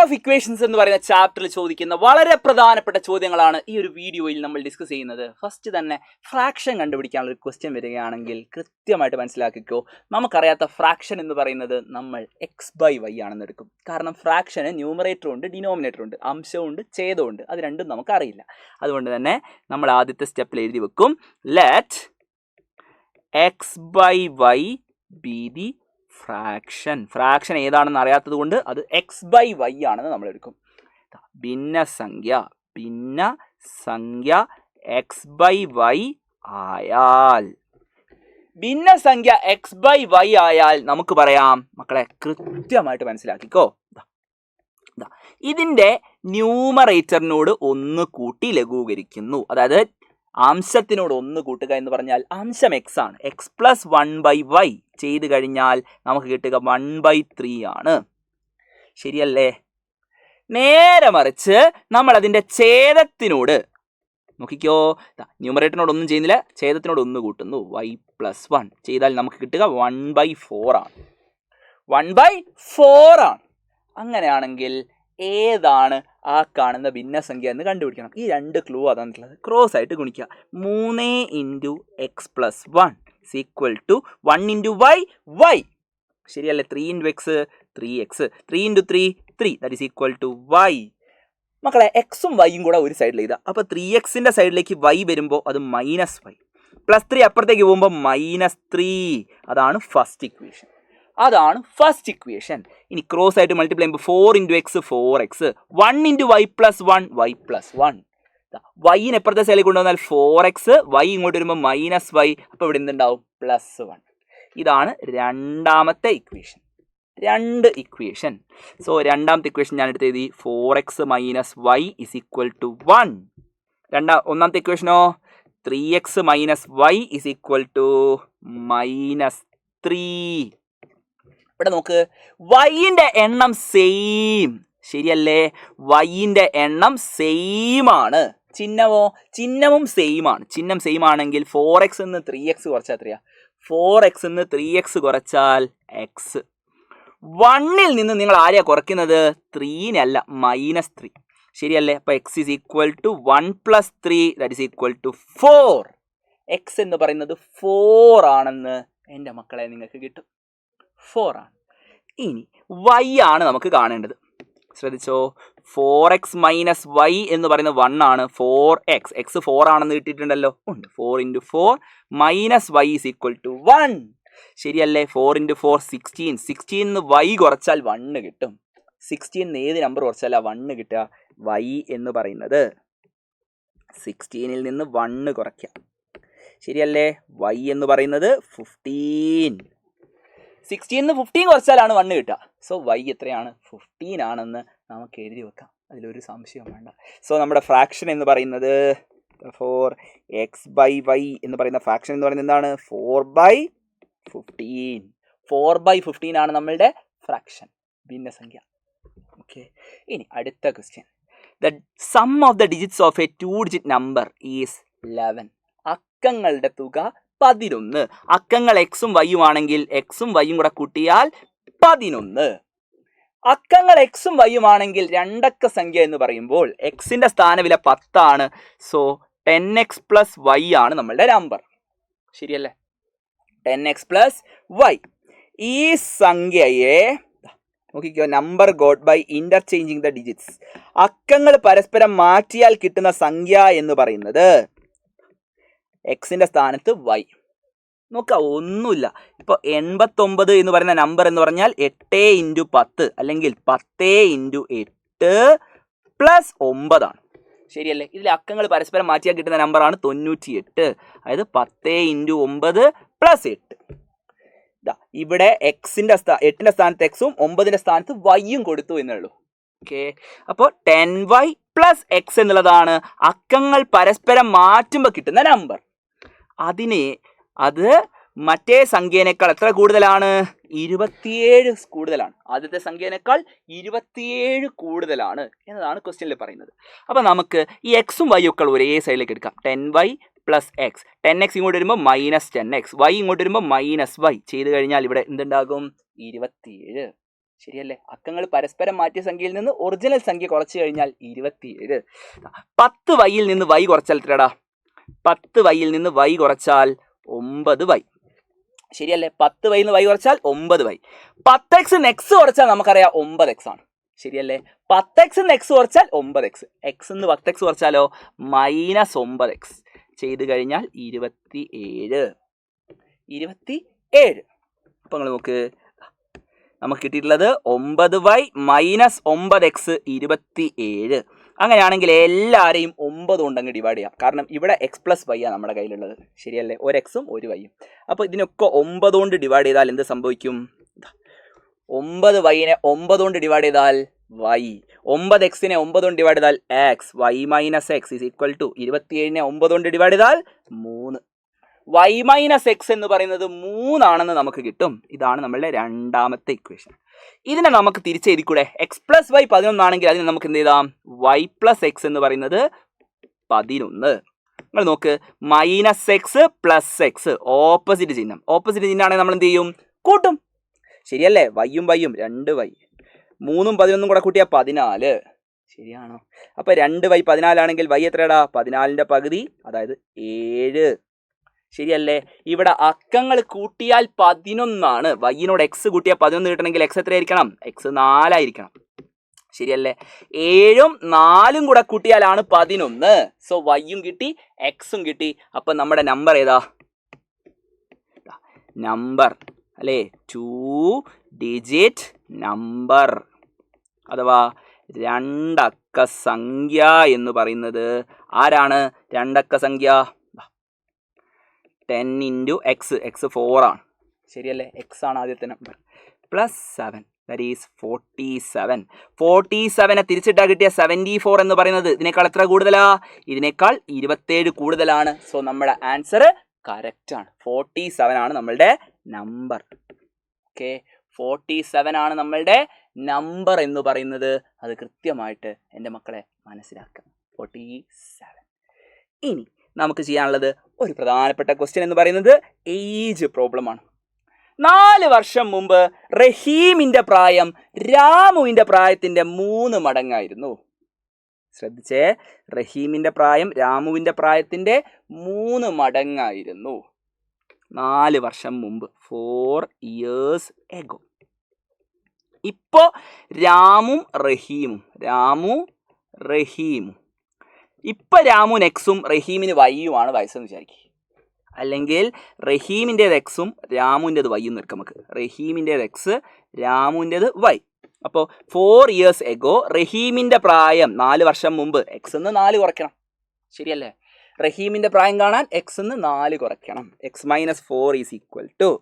Of equations എന്ന് പറയുന്ന ചാപ്റ്ററിൽ ചോദിക്കുന്ന വളരെ പ്രധാനപ്പെട്ട ചോദ്യങ്ങളാണ് ഈ ഒരു വീഡിയോയിൽ നമ്മൾ ഡിസ്കസ് ചെയ്യുന്നത്. ഫസ്റ്റ് തന്നെ ഫ്രാക്ഷൻ കണ്ടുപിടിക്കാനുള്ള ഒരു ക്വസ്റ്റ്യൻ വരികയാണെങ്കിൽ കൃത്യമായിട്ട് മനസ്സിലാക്കിക്കോ. നമുക്കറിയാത്ത ഫ്രാക്ഷൻ എന്ന് പറയുന്നത് നമ്മൾ x/y ആണെന്ന് എടുക്കും. കാരണം ഫ്രാക്ഷന് ന്യൂമറേറ്ററും ഉണ്ട് ഡിനോമിനേറ്ററും ഉണ്ട്, അംശവും ഉണ്ട് ഛേദവും ഉണ്ട്. അത് രണ്ടും നമുക്കറിയില്ല. അതുകൊണ്ട് തന്നെ നമ്മൾ ആദ്യത്തെ സ്റ്റെപ്പിൽ എഴുതി വെക്കും, let x/y be the fraction ഏതാണെന്ന് അറിയാത്തത് കൊണ്ട് അത് x/y ആണെന്ന് നമ്മൾ എടുക്കും. ഭിന്നസംഖ്യ x/y ആയാൽ x/y ആയാൽ നമുക്ക് പറയാം മക്കളെ, കൃത്യമായിട്ട് മനസ്സിലാക്കിക്കോ, ഇതിന്റെ ന്യൂമറേറ്ററിനോട് ഒന്ന് കൂട്ടി ലഘൂകരിക്കുന്നു. അതായത് അംശത്തിനോട് ഒന്ന് കൂട്ടുക എന്ന് പറഞ്ഞാൽ അംശം x ആണ്. x+1/y ചെയ്ത് കഴിഞ്ഞാൽ നമുക്ക് കിട്ടുക 1/3 ആണ്. ശരിയല്ലേ? നേരെ മറിച്ച് നമ്മൾ അതിൻ്റെ ഛേദത്തിനോട് നോക്കിക്കോ, ന്യൂമറേറ്ററിനോട് ഒന്നും ചെയ്യുന്നില്ല, ഛേദത്തിനോട് ഒന്ന് കൂട്ടുന്നു, y+1 ചെയ്താൽ നമുക്ക് കിട്ടുക 1/4 ആണ്. 1/4 ആണ്. അങ്ങനെയാണെങ്കിൽ ഏതാണ് ആ കാണുന്ന ഭിന്നസംഖ്യ എന്ന് കണ്ടുപിടിക്കണം. ഈ രണ്ട് ക്ലൂ അതാണുള്ളത്. ക്രോസ് ആയിട്ട് ഗുണിക്കുക. 3 × x+1 = 1 × y. ശരിയല്ലേ? 3 × x 3x, 3 × 3 3, that is equal to y. മക്കളെ, എക്സും വൈയും കൂടെ ഒരു സൈഡിൽ എഴുതാം. അപ്പോൾ 3x സൈഡിലേക്ക് y വരുമ്പോൾ അത് -y, +3 അപ്പുറത്തേക്ക് പോകുമ്പോൾ -3. അതാണ് ഫസ്റ്റ് ഇക്വേഷൻ. ഇനി ക്രോസ് ആയിട്ട് മൾട്ടിപ്ലൈ ചെയ്യുമ്പോൾ 4 × x 4x, 1 × y+1 y+1. Wine എപ്പുറത്തെ സൈഡിൽ കൊണ്ടുവന്നാൽ 4x, y ഇങ്ങോട്ട് വരുമ്പോൾ -y, അപ്പോൾ ഇവിടെ എന്തുണ്ടാവും? +1. ഇതാണ് രണ്ടാമത്തെ ഇക്വേഷൻ. രണ്ട് ഇക്വേഷൻ. സോ രണ്ടാമത്തെ ഇക്വേഷൻ ഞാൻ എടുത്ത് എഴുതി, 4x - y = 1. ഒന്നാമത്തെ ഇക്വേഷനോ 3x - y = -3. ഇവിടെ നോക്ക്, വൈൻ്റെ എണ്ണം സെയിം. ശരിയല്ലേ? വൈൻ്റെ എണ്ണം സെയിം ആണ്. ചിഹ്നവും സെയിം ആണ്. ചിഹ്നം സെയിം ആണെങ്കിൽ 4x നിന്ന് 3x കുറച്ചാൽ എത്രയാ? 4x നിന്ന് 3x കുറച്ചാൽ x. 1ൽ നിന്ന് നിങ്ങൾ ആരെയാ കുറയ്ക്കുന്നത്? 3-നല്ല, -3. ശരിയല്ലേ? അപ്പോൾ x = 1 + 3, that is equal to 4. x എന്ന് പറയുന്നത് 4 ആണെന്ന് എൻ്റെ മക്കളെ നിങ്ങൾക്ക് കിട്ടും. 4 ആണ്. ഇനി y ആണ് നമുക്ക് കാണേണ്ടത്. ശ്രദ്ധിച്ചോ, 4x - y എന്ന് പറയുന്നത് 1 ആണ്. 4x, x 4 ആണെന്ന് കിട്ടിയിട്ടുണ്ടല്ലോ, ഉണ്ട്. 4 × 4 - y = 1. ശരിയല്ലേ? 4 × 4 16. 16 നിന്ന് y കുറച്ചാൽ 1 കിട്ടും. 16 നിന്ന് ഏത് നമ്പർ കുറച്ചാൽ 1 കിട്ടുക? y എന്ന് പറയുന്നത് 16ൽ നിന്ന് 1 കുറയ്ക്കുക. ശരിയല്ലേ? y എന്ന് പറയുന്നത് 15. 16 നിന്ന് 15 കുറച്ചാലാണ് 1 കിട്ടുക. സോ y എത്രയാണ്? 15 ആണെന്ന് നമുക്ക് എഴുതി വെക്കാം. അതിലൊരു സംശയം വേണ്ട. സോ നമ്മുടെ ഫ്രാക്ഷൻ എന്ന് പറയുന്നത് 4x/y എന്ന് പറയുന്ന ഫ്രാക്ഷൻ എന്ന് പറയുന്നത് എന്താണ്? 4/15. 4/15 ആണ് നമ്മളുടെ ഫ്രാക്ഷൻ, ഭിന്നസംഖ്യ. ഓക്കെ. ഇനി അടുത്ത question. The sum of the digits of A 2-digit number is 11. അക്കങ്ങളുടെ തുക 11. അക്കങ്ങൾ എക്സും വൈയും ആണെങ്കിൽ എക്സും വൈയും കൂടെ കൂട്ടിയാൽ 11. അക്കങ്ങൾ എക്സും വൈയും ആണെങ്കിൽ രണ്ടക്ക സംഖ്യ എന്ന് പറയുമ്പോൾ എക്സിന്റെ സ്ഥാനവില 10 ആണ്. സോ 10x + y ആണ് നമ്മളുടെ നമ്പർ. ശരിയല്ലേ? 10x + y. ഈ സംഖ്യയെ നോക്കിക്കോ, number got by interchanging the digits. അക്കങ്ങൾ പരസ്പരം മാറ്റിയാൽ കിട്ടുന്ന സംഖ്യ എന്ന് പറയുന്നത് എക്സിന്റെ സ്ഥാനത്ത് y. നോക്കാം, ഒന്നുമില്ല. ഇപ്പോൾ 89 എന്ന് പറയുന്ന നമ്പർ എന്ന് പറഞ്ഞാൽ 8 × 10 അല്ലെങ്കിൽ 10 × 8 + 9 ആണ്. ശരിയല്ലേ? ഇതിലെ അക്കങ്ങൾ പരസ്പരം മാറ്റിയാൽ കിട്ടുന്ന നമ്പറാണ് 98. അതായത് 10 × 9 + 8. ഇവിടെ എക്സിന്റെ 8ന്റെ സ്ഥാനത്ത് എക്സും 9ന്റെ സ്ഥാനത്ത് വൈയും കൊടുത്തു എന്നുള്ളൂ. ഓക്കെ. അപ്പോൾ 10y + x എന്നുള്ളതാണ് അക്കങ്ങൾ പരസ്പരം മാറ്റുമ്പോൾ കിട്ടുന്ന നമ്പർ. അത് മറ്റേ സംഖ്യേനേക്കാൾ എത്ര കൂടുതലാണ്? 27 കൂടുതലാണ്. ആദ്യത്തെ സംഖ്യേനേക്കാൾ 27 കൂടുതലാണ് എന്നതാണ് ക്വസ്റ്റ്യനിൽ പറയുന്നത്. അപ്പോൾ നമുക്ക് ഈ എക്സും വൈയും ഒക്കെ ഒരേ സൈഡിലേക്ക് എടുക്കാം. 10y + x. 10x ഇങ്ങോട്ട് വരുമ്പോൾ -10x, y ഇങ്ങോട്ട് വരുമ്പോൾ -y ചെയ്ത് കഴിഞ്ഞാൽ ഇവിടെ എന്തുണ്ടാകും? 27. ശരിയല്ലേ? അക്കങ്ങൾ പരസ്പരം മാറ്റിയ സംഖ്യയിൽ നിന്ന് ഒറിജിനൽ സംഖ്യ കുറച്ച് കഴിഞ്ഞാൽ 27. 10 വൈയിൽ നിന്ന് y കുറച്ചാൽ എത്രടാ? 10 വൈയിൽ നിന്ന് y കുറച്ചാൽ 9y. ശരിയല്ലേ? 10 വൈയിൽ നിന്ന് y കുറച്ചാൽ 9y. 10x x കുറച്ചാൽ നമുക്കറിയാം 9x ആണ്. ശരിയല്ലേ? 10x x കുറച്ചാൽ 9x. x എന്ന് 10x കുറച്ചാലോ -9x. ചെയ്ത് കഴിഞ്ഞാൽ 27. അപ്പൊ നിങ്ങൾ നോക്ക്, നമുക്ക് കിട്ടിയിട്ടുള്ളത് 9y - 9x 27. അങ്ങനെയാണെങ്കിൽ എല്ലാവരെയും 9 കൊണ്ടങ്ങ് ഡിവൈഡ് ചെയ്യാം. കാരണം ഇവിടെ x + y ആണ് നമ്മുടെ കയ്യിലുള്ളത്. ശരിയല്ലേ? ഒരു എക്സും ഒരു വൈയും. അപ്പോൾ ഇതിനൊക്കെ 9 കൊണ്ട് ഡിവൈഡ് ചെയ്താൽ എന്ത് സംഭവിക്കും? 9y-നെ 9 കൊണ്ട് ഡിവൈഡ് ചെയ്താൽ y, 9x-നെ 9 കൊണ്ട് ഡിവൈഡ് ചെയ്താൽ x, y - x = 27-നെ 9 കൊണ്ട് ഡിവൈഡ് ചെയ്താൽ 3. y - x എന്ന് പറയുന്നത് 3 ആണെന്ന് നമുക്ക് കിട്ടും. ഇതാണ് നമ്മളുടെ രണ്ടാമത്തെ ഇക്വേഷൻ. ഇതിനെ നമുക്ക് തിരിച്ചെഴുതിക്കൂടെ? x + y 11 ആണെങ്കിൽ അതിനെ നമുക്ക് എന്ത് ചെയ്താം? y + x എന്ന് പറയുന്നത് 11. നിങ്ങൾ നോക്ക്, -x + x ഓപ്പോസിറ്റ് ചിഹ്നം. ഓപ്പോസിറ്റ് ചിഹ്നമാണെങ്കിൽ നമ്മൾ എന്ത് ചെയ്യും? കൂട്ടും. ശരിയല്ലേ? വൈയും 2y, 3ഉം 11ഉം കൂടെ കൂട്ടിയാൽ 14. ശരിയാണോ? അപ്പൊ 2y 14 ആണെങ്കിൽ y എത്രയാടാ? 14ന്റെ പകുതി, അതായത് 7. ശരിയല്ലേ? ഇവിടെ അക്കങ്ങൾ കൂട്ടിയാൽ 11 ആണ്. വൈനോട് x കൂട്ടിയാൽ 11 കിട്ടണമെങ്കിൽ x എത്രയായിരിക്കണം? x 4 ആയിരിക്കണം. ശരിയല്ലേ? 7ഉം 4ഉം കൂടെ കൂട്ടിയാലാണ് 11. സോ വൈയും കിട്ടി, എക്സും കിട്ടി. അപ്പൊ നമ്മുടെ നമ്പർ ഏതാ? നമ്പർ അല്ലേ? 2 ഡിജിറ്റ് നമ്പർ അഥവാ രണ്ടക്ക സംഖ്യ എന്ന് പറയുന്നത് ആരാണ്? രണ്ടക്ക സംഖ്യ 10 × x. x 4 ആണ്. ശരിയല്ലേ? x ആണ് ആദ്യത്തെ നമ്പർ. +7 that is 47. 47-നെ തിരിച്ചിട്ടാ കിട്ടിയ 74 എന്ന് പറയുന്നത് ഇതിനേക്കാൾ എത്ര കൂടുതലാ? ഇതിനേക്കാൾ 27 കൂടുതലാണ്. സോ നമ്മുടെ ആൻസർ കറക്റ്റ് ആണ്. 47 ആണ് നമ്മളുടെ നമ്പർ. ഓക്കെ, 47 ആണ് നമ്മളുടെ നമ്പർ എന്ന് പറയുന്നത്. അത് കൃത്യമായിട്ട് എൻ്റെ മക്കളെ മനസ്സിലാക്കുക. 47. ഇനി നമുക്ക് ചെയ്യാനുള്ളത് ഒരു പ്രധാനപ്പെട്ട ക്വസ്റ്റ്യൻ എന്ന് പറയുന്നത് ഏജ് പ്രോബ്ലമാണ്. 4 വർഷം മുമ്പ് റഹീമിന്റെ പ്രായം രാമുവിന്റെ പ്രായത്തിന്റെ 3 മടങ്ങായിരുന്നു. ശ്രദ്ധിച്ചേ, റഹീമിന്റെ പ്രായം രാമുവിന്റെ പ്രായത്തിന്റെ 3 മടങ്ങായിരുന്നു 4 വർഷം മുമ്പ്. 4 years ago. ഇപ്പോ രാമും റഹീമും ഇപ്പൊ രാമുന് എക്സും റഹീമിന് വൈയുമാണ് വയസ്സെന്ന് വിചാരിക്കുക. അല്ലെങ്കിൽ റഹീമിൻ്റെത് എക്സും രാമുവിൻ്റെത് വൈയും നിൽക്കാം. നമുക്ക് റഹീമിൻ്റെത് എക്സ്, രാമുവിൻ്റെത് വൈ. അപ്പോൾ 4 years ago റഹീമിൻ്റെ പ്രായം 4 വർഷം മുമ്പ്. എക്സ് എന്ന് 4 കുറയ്ക്കണം. ശരിയല്ലേ? റഹീമിൻ്റെ പ്രായം കാണാൻ എക്സ് എന്ന് 4 കുറയ്ക്കണം. x - 4 =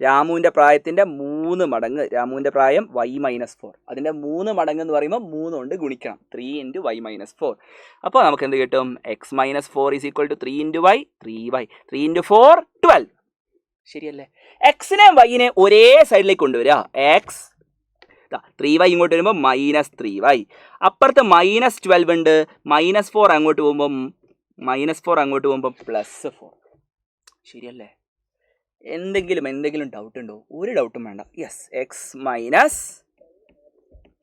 രാമുവിൻ്റെ പ്രായത്തിൻ്റെ 3 മടങ്ങ്. രാമുവിൻ്റെ പ്രായം y - 4. അതിൻ്റെ 3 മടങ്ങ് എന്ന് പറയുമ്പോൾ 3 കൊണ്ട് ഗുണിക്കണം. 3 × y - 4. അപ്പോൾ നമുക്ക് എന്ത് കിട്ടും? x - 4 = 3 × y, 3y. 3 × 4 12. ശരിയല്ലേ? എക്സിനെ വൈനെ ഒരേ സൈഡിലേക്ക് കൊണ്ടുവരിക. എക്സ് 3y ഇങ്ങോട്ട് വരുമ്പോൾ -3y. അപ്പുറത്ത് -12 ഉണ്ട്. -4 അങ്ങോട്ട് പോകുമ്പം +4. ശരിയല്ലേ? എന്തെങ്കിലും ഡൗട്ട് ഉണ്ടോ? ഒരു ഡൗട്ടും വേണ്ട. യെസ്, x -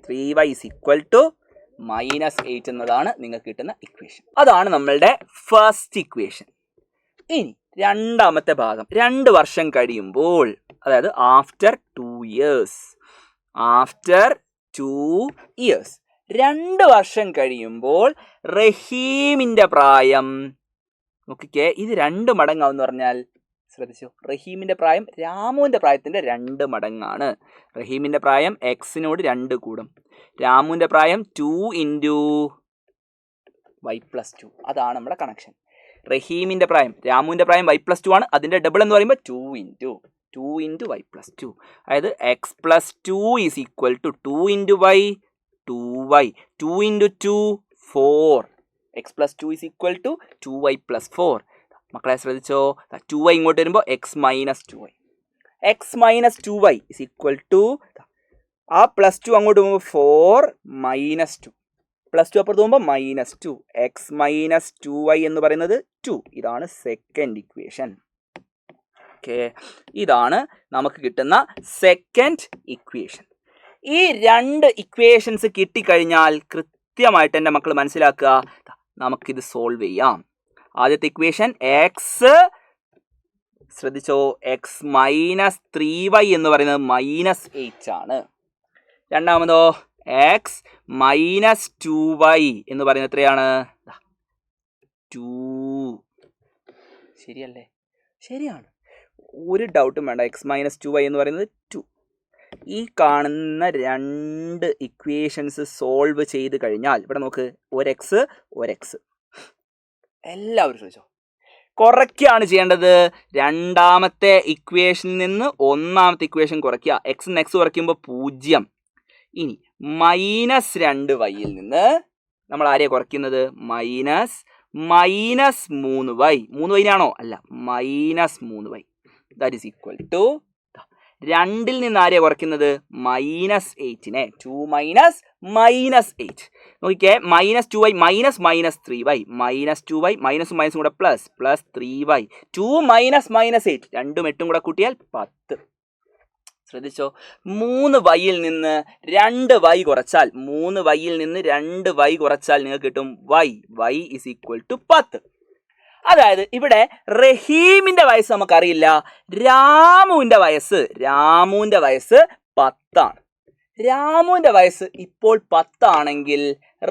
3y = -8 എന്നതാണ് നിങ്ങൾക്ക് കിട്ടുന്ന ഇക്വേഷൻ. അതാണ് നമ്മളുടെ ഫസ്റ്റ് ഇക്വേഷൻ. ഇനി രണ്ടാമത്തെ ഭാഗം, 2 വർഷം കഴിയുമ്പോൾ, അതായത് ആഫ്റ്റർ 2 years. 2 വർഷം കഴിയുമ്പോൾ റഹീമിൻ്റെ പ്രായം നോക്കിക്കേ, ഇത് 2 മടങ്ങാവെന്ന് പറഞ്ഞാൽ ശ്രദ്ധിച്ചു, റഹീമിൻ്റെ പ്രായം രാമുവിൻ്റെ പ്രായത്തിൻ്റെ 2 മടങ്ങാണ്. റഹീമിൻ്റെ പ്രായം എക്സിനോട് 2 കൂടും. രാമുവിൻ്റെ പ്രായം 2 × y + 2. അതാണ് നമ്മുടെ കണക്ഷൻ. റഹീമിൻ്റെ പ്രായം, രാമുവിൻ്റെ പ്രായം y + 2 ആണ്. അതിൻ്റെ ഡബിൾ എന്ന് പറയുമ്പോൾ 2 × y + 2. അതായത് x + 2 = 2 × y, 2y. 2 × 2 4. x + 2 = 2y + 4. മക്കളെ ശ്രദ്ധിച്ചോ, 2y ഇങ്ങോട്ട് വരുമ്പോൾ x - 2y. x - 2y = ആ +2 അങ്ങോട്ട് പോകുമ്പോൾ 4 - 2. +2 അപ്പുറത്ത് പോകുമ്പോൾ -2. x - 2y എന്ന് പറയുന്നത് 2. ഇതാണ് സെക്കൻഡ് ഇക്വേഷൻ. ഓക്കെ, ഇതാണ് നമുക്ക് കിട്ടുന്ന സെക്കൻഡ് ഇക്വേഷൻ. ഈ രണ്ട് ഇക്വേഷൻസ് കിട്ടിക്കഴിഞ്ഞാൽ കൃത്യമായിട്ട് എൻ്റെ മക്കൾ മനസ്സിലാക്കുക, നമുക്കിത് സോൾവ് ചെയ്യാം. ആദ്യത്തെ ഇക്വേഷൻ എക്സ്, ശ്രദ്ധിച്ചോ, എക്സ് മൈനസ് 3y എന്ന് പറയുന്നത് -8 ആണ്. രണ്ടാമതോ എക്സ് മൈനസ് 2y എന്ന് പറയുന്നത് എത്രയാണ്? 2. ശരിയല്ലേ? ശരിയാണ്, ഒരു ഡൗട്ടും വേണ്ട. എക്സ് മൈനസ് 2y എന്ന് പറയുന്നത് 2. ഈ കാണുന്ന രണ്ട് ഇക്വേഷൻസ് സോൾവ് ചെയ്ത് കഴിഞ്ഞാൽ ഇവിടെ നോക്ക്, ഒരു എക്സ്. എല്ലാവരും ശ്രദ്ധിച്ചോ, കുറയ്ക്കുകയാണ് ചെയ്യേണ്ടത്. രണ്ടാമത്തെ ഇക്വേഷനിൽ നിന്ന് ഒന്നാമത്തെ ഇക്വേഷൻ കുറയ്ക്കുക. എക്സ് എക്സ് കുറയ്ക്കുമ്പോൾ 0. ഇനി -2y നിന്ന് നമ്മൾ ആരെയാണ് കുറയ്ക്കുന്നത്? -3y. 3y അല്ല, -3y. That is equal to 2ൽ നിന്ന് ആരെയാണ് കുറയ്ക്കുന്നത്? -8നെ. 2 മൈനസ് -8. നോക്കിക്കേ, -2y -3y, -2y മൈനസും മൈനസും കൂടെ പ്ലസ് 3y. 2 മൈനസ് -8, 2ഉം 8ഉം കൂടെ കൂട്ടിയാൽ 10. ശ്രദ്ധിച്ചോ, 3y നിന്ന് 2y കുറച്ചാൽ, 3y നിന്ന് 2y കുറച്ചാൽ നിങ്ങൾക്ക് കിട്ടും y is equal to 10. അതായത് ഇവിടെ റഹീമിന്റെ വയസ്സ് നമുക്കറിയില്ല, രാമുവിന്റെ വയസ്സ് 10 ആണ്. രാമുവിന്റെ വയസ്സ് ഇപ്പോൾ 10 ആണെങ്കിൽ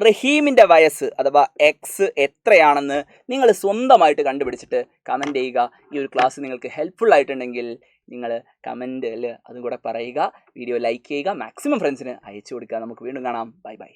റഹീമിന്റെ വയസ്സ് അഥവാ എക്സ് എത്രയാണെന്ന് നിങ്ങൾ സ്വന്തമായിട്ട് കണ്ടുപിടിച്ചിട്ട് കമൻറ്റ് ചെയ്യുക. ഈ ഒരു ക്ലാസ് നിങ്ങൾക്ക് ഹെൽപ്ഫുൾ ആയിട്ടുണ്ടെങ്കിൽ നിങ്ങൾ കമൻറ്റിൽ അതും കൂടെ പറയുക. വീഡിയോ ലൈക്ക് ചെയ്യുക, മാക്സിമം ഫ്രണ്ട്സിന് അയച്ചു കൊടുക്കുക. നമുക്ക് വീണ്ടും കാണാം. Bye bye.